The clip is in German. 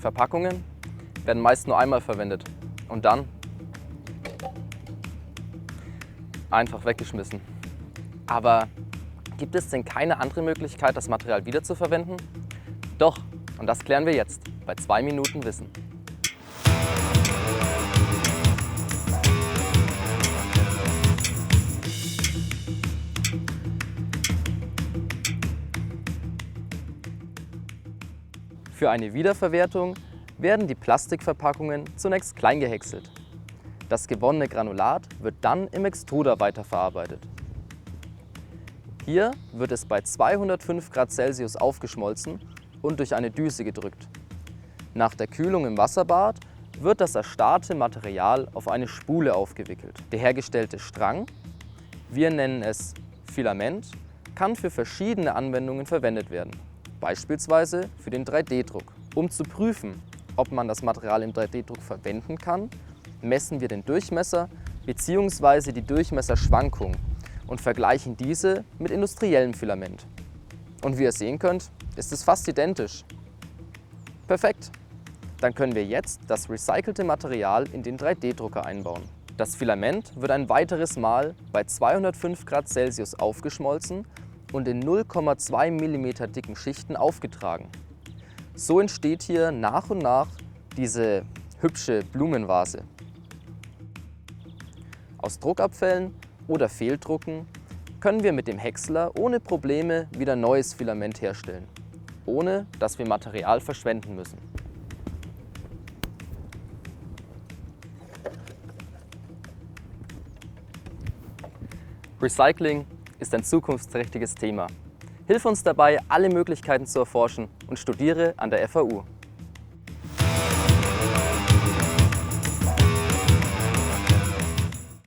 Verpackungen werden meist nur einmal verwendet und dann einfach weggeschmissen. Aber gibt es denn keine andere Möglichkeit, das Material wiederzuverwenden? Doch, und das klären wir jetzt bei 2 Minuten Wissen. Für eine Wiederverwertung werden die Plastikverpackungen zunächst klein gehäckselt. Das gewonnene Granulat wird dann im Extruder weiterverarbeitet. Hier wird es bei 205 Grad Celsius aufgeschmolzen und durch eine Düse gedrückt. Nach der Kühlung im Wasserbad wird das erstarrte Material auf eine Spule aufgewickelt. Der hergestellte Strang, wir nennen es Filament, kann für verschiedene Anwendungen verwendet werden. Beispielsweise für den 3D-Druck. Um zu prüfen, ob man das Material im 3D-Druck verwenden kann, messen wir den Durchmesser bzw. die Durchmesserschwankung und vergleichen diese mit industriellem Filament. Und wie ihr sehen könnt, ist es fast identisch. Perfekt! Dann können wir jetzt das recycelte Material in den 3D-Drucker einbauen. Das Filament wird ein weiteres Mal bei 205 Grad Celsius aufgeschmolzen und in 0,2 mm dicken Schichten aufgetragen. So entsteht hier nach und nach diese hübsche Blumenvase. Aus Druckabfällen oder Fehldrucken können wir mit dem Häcksler ohne Probleme wieder neues Filament herstellen, ohne dass wir Material verschwenden müssen. Recycling ist ein zukunftsträchtiges Thema. Hilf uns dabei, alle Möglichkeiten zu erforschen und studiere an der FAU.